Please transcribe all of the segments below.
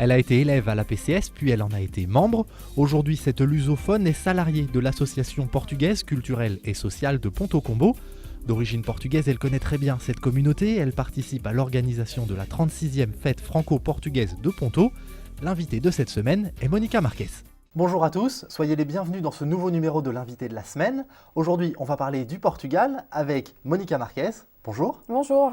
Elle a été élève à la PCS, puis elle en a été membre. Aujourd'hui, cette lusophone est salariée de l'association portugaise culturelle et sociale de Ponto Combo. D'origine portugaise, elle connaît très bien cette communauté. Elle participe à l'organisation de la 36e fête franco-portugaise de Ponto. L'invitée de cette semaine est Monica Marques. Bonjour à tous, soyez les bienvenus dans ce nouveau numéro de l'invité de la semaine. Aujourd'hui, on va parler du Portugal avec Monica Marques. Bonjour. Bonjour.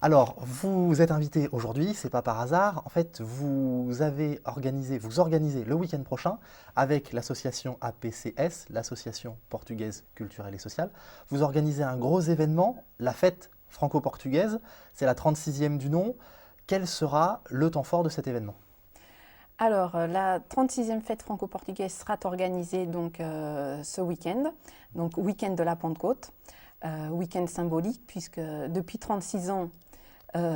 Alors, vous êtes invité aujourd'hui, c'est pas par hasard. En fait, vous organisez le week-end prochain avec l'association APCS, l'association portugaise culturelle et sociale. Vous organisez un gros événement, la fête franco-portugaise. C'est la 36e du nom. Quel sera le temps fort de cet événement ? Alors, la 36e fête franco-portugaise sera organisée donc, ce week-end, donc week-end de la Pentecôte, week-end symbolique puisque depuis 36 ans,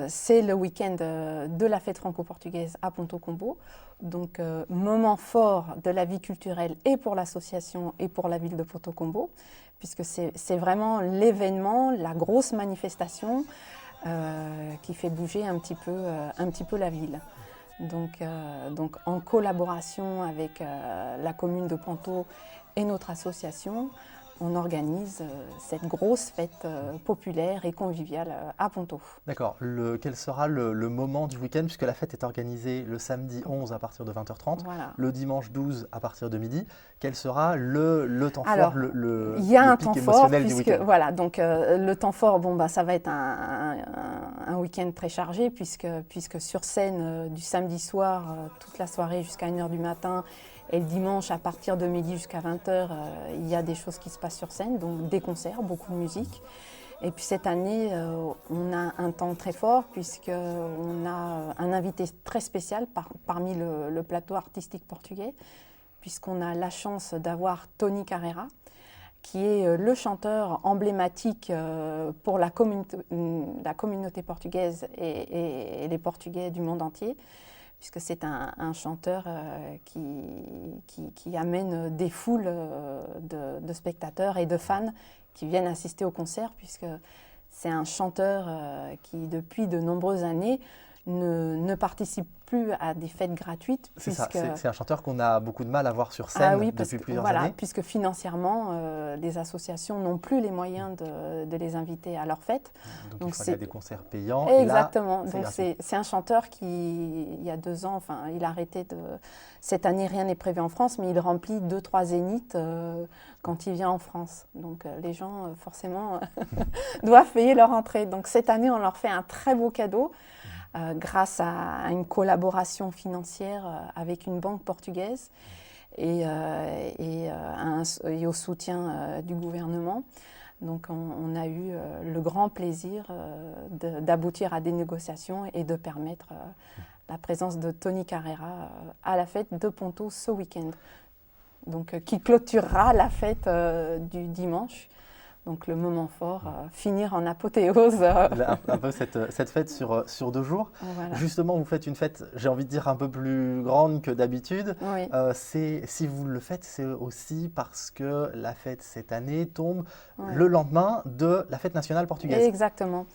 c'est le week-end de la fête franco-portugaise à Ponto Combo. Donc, moment fort de la vie culturelle et pour l'association et pour la ville de Ponto Combo, puisque c'est vraiment l'événement, la grosse manifestation qui fait bouger un petit peu la ville. Donc en collaboration avec la commune de Ponto et notre association, on organise cette grosse fête populaire et conviviale à Ponto. D'accord. Quel sera le moment du week-end, puisque la fête est organisée le samedi 11 à partir de 20h30, voilà. Le dimanche 12 à partir de midi. Quel sera le temps Alors, fort, le pic émotionnel du week-end ? Voilà, donc le temps fort, ça va être un week-end très chargé, puisque sur scène du samedi soir, toute la soirée jusqu'à 1h du matin, et le dimanche, à partir de midi jusqu'à 20h, il y a des choses qui se passent sur scène, donc des concerts, beaucoup de musique. Et puis cette année, on a un temps très fort, puisqu'on a un invité très spécial parmi le plateau artistique portugais, puisqu'on a la chance d'avoir Tony Carreira, qui est le chanteur emblématique pour la communauté portugaise et les Portugais du monde entier, puisque c'est un chanteur qui amène des foules de spectateurs et de fans qui viennent assister au concert, puisque c'est un chanteur qui, depuis de nombreuses années, ne participe plus à des fêtes gratuites. C'est un chanteur qu'on a beaucoup de mal à voir sur scène depuis plusieurs années. Puisque financièrement, les associations n'ont plus les moyens de les inviter à leurs fêtes. Donc il y a des concerts payants. Exactement. Et là, c'est un chanteur qui, il y a 2 ans, il a arrêté de... Cette année, rien n'est prévu en France, mais il remplit 2-3 zéniths quand il vient en France. Donc les gens, forcément, doivent payer leur entrée. Donc cette année, on leur fait un très beau cadeau. Grâce à une collaboration financière avec une banque portugaise et au soutien du gouvernement. Donc on a eu le grand plaisir d'aboutir à des négociations et de permettre la présence de Tony Carreira à la fête de Ponto ce week-end, donc, qui clôturera la fête du dimanche. Donc le moment fort, finir en apothéose. Un peu cette fête sur 2 jours. Voilà. Justement, vous faites une fête, j'ai envie de dire, un peu plus grande que d'habitude. Oui. Si vous le faites, c'est aussi parce que la fête cette année tombe le lendemain de la fête nationale portugaise. Exactement.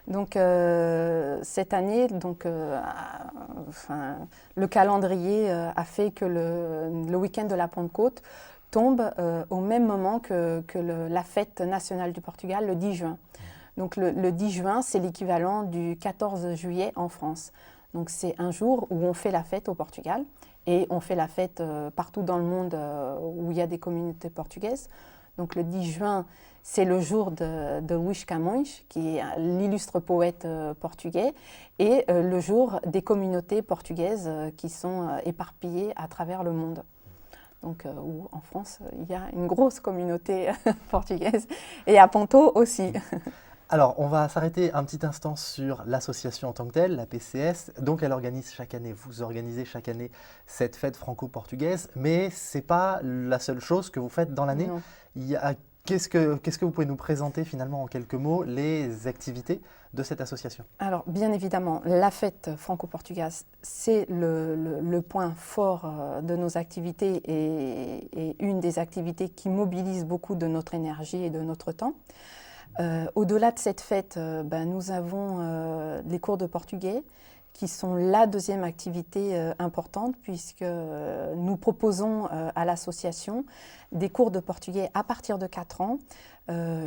Donc cette année, le calendrier a fait que le week-end de la Pentecôte tombe au même moment que la fête nationale du Portugal, le 10 juin. Donc le 10 juin, c'est l'équivalent du 14 juillet en France. Donc c'est un jour où on fait la fête au Portugal et on fait la fête partout dans le monde où il y a des communautés portugaises. Donc le 10 juin, c'est le jour de Luís Camões, qui est l'illustre poète portugais, et le jour des communautés portugaises qui sont éparpillées à travers le monde. Donc, où en France, il y a une grosse communauté portugaise, et à Ponto aussi. Alors, on va s'arrêter un petit instant sur l'association en tant que telle, la PCS. Donc, vous organisez chaque année cette fête franco-portugaise, mais ce n'est pas la seule chose que vous faites dans l'année. Qu'est-ce que vous pouvez nous présenter finalement en quelques mots, les activités de cette association? Alors, bien évidemment, la fête franco-portugaise, c'est le point fort de nos activités et une des activités qui mobilise beaucoup de notre énergie et de notre temps. Au-delà de cette fête, nous avons les cours de portugais qui sont la deuxième activité importante, puisque nous proposons à l'association des cours de portugais à partir de 4 ans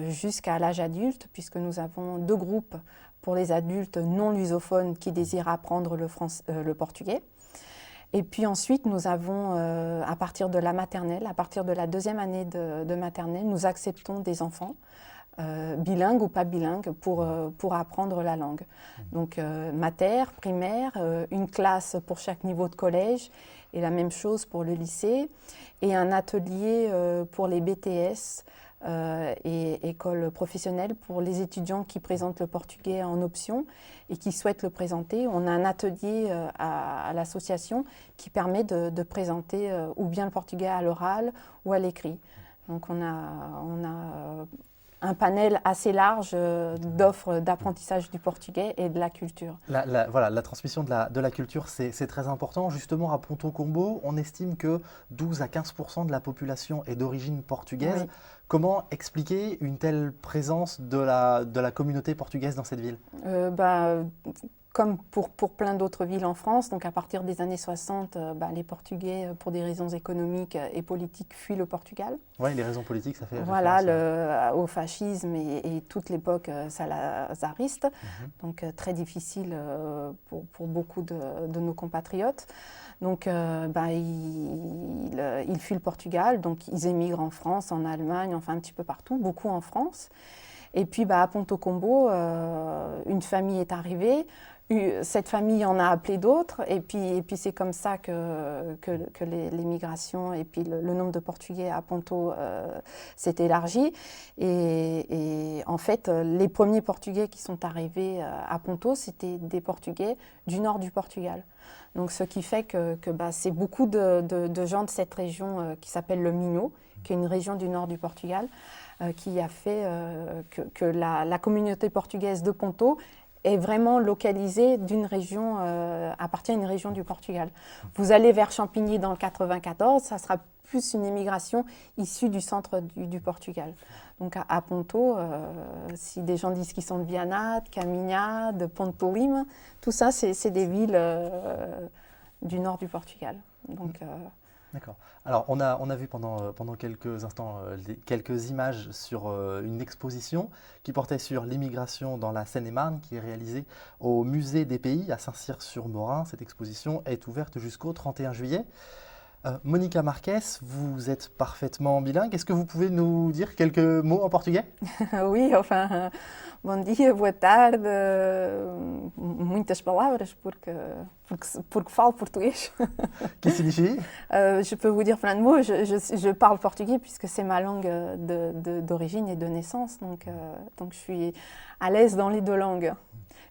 jusqu'à l'âge adulte, puisque nous avons 2 groupes pour les adultes non lusophones qui désirent apprendre le portugais. Et puis ensuite, nous avons, à partir de la maternelle, à partir de la 2e année de maternelle, nous acceptons des enfants bilingues ou pas bilingues pour apprendre la langue. Donc mater, primaire, une classe pour chaque niveau de collège et la même chose pour le lycée et un atelier pour les BTS et écoles professionnelles pour les étudiants qui présentent le portugais en option et qui souhaitent le présenter. On a un atelier à l'association qui permet de présenter ou bien le portugais à l'oral ou à l'écrit. Donc on a un panel assez large d'offres d'apprentissage du portugais et de la culture. Voilà, la transmission de la culture, c'est très important. Justement, à Ponto Combo, on estime que 12 à 15% de la population est d'origine portugaise. Oui. Comment expliquer une telle présence de la communauté portugaise dans cette ville ? Comme pour plein d'autres villes en France, donc à partir des années 60, les Portugais, pour des raisons économiques et politiques, fuient le Portugal. Oui, les raisons politiques, ça fait référence au fascisme et toute l'époque salazariste, donc très difficile pour beaucoup de nos compatriotes. Donc ils fuient le Portugal, donc ils émigrent en France, en Allemagne, enfin un petit peu partout, beaucoup en France. Et puis à Ponto Combo, une famille est arrivée. Cette famille en a appelé d'autres, et puis c'est comme ça que l'émigration et puis le nombre de Portugais à Ponto s'est élargi. Et en fait, les premiers Portugais qui sont arrivés à Ponto, c'était des Portugais du nord du Portugal. Donc ce qui fait que c'est beaucoup de gens de cette région qui s'appelle le Minho, qui est une région du nord du Portugal, qui a fait que la communauté portugaise de Ponto est vraiment localisée d'une région, appartient à une région du Portugal. Vous allez vers Champigny dans le 94, ça sera plus une immigration issue du centre du Portugal. Donc à Ponto, si des gens disent qu'ils sont de Viana, de Caminha, de Ponto Lima, tout ça c'est des villes du nord du Portugal. Donc, D'accord. Alors, on a vu pendant quelques instants quelques images sur une exposition qui portait sur l'immigration dans la Seine-et-Marne, qui est réalisée au Musée des Pays à Saint-Cyr-sur-Morin. Cette exposition est ouverte jusqu'au 31 juillet. Monica Marques, vous êtes parfaitement bilingue. Est-ce que vous pouvez nous dire quelques mots en portugais ? Oui, enfin, bom dia, boa tarde, muitas palavras, porque falo português. Qui signifie ? Je peux vous dire plein de mots. Je parle portugais puisque c'est ma langue d'origine et de naissance, donc je suis à l'aise dans les 2 langues.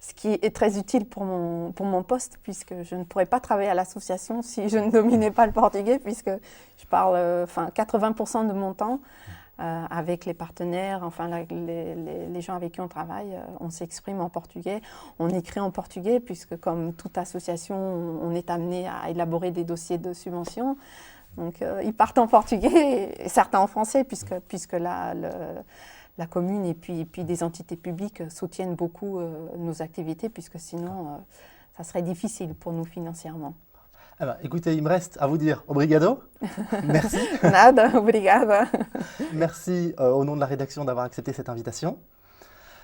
Ce qui est très utile pour mon poste, puisque je ne pourrais pas travailler à l'association si je ne dominais pas le portugais, puisque je parle 80% de mon temps avec les partenaires, les gens avec qui on travaille, on s'exprime en portugais, on écrit en portugais, puisque comme toute association, on est amené à élaborer des dossiers de subvention. Donc ils partent en portugais, et certains en français, puisque la commune et puis des entités publiques soutiennent beaucoup nos activités, puisque sinon, ça serait difficile pour nous financièrement. Ah bah, écoutez, il me reste à vous dire obrigado. Merci. Nada, obrigada. Merci au nom de la rédaction d'avoir accepté cette invitation.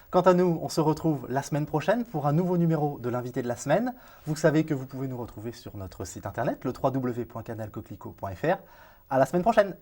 Quant à nous, on se retrouve la semaine prochaine pour un nouveau numéro de l'invité de la semaine. Vous savez que vous pouvez nous retrouver sur notre site internet, le www.canalcoquelicot.fr. À la semaine prochaine.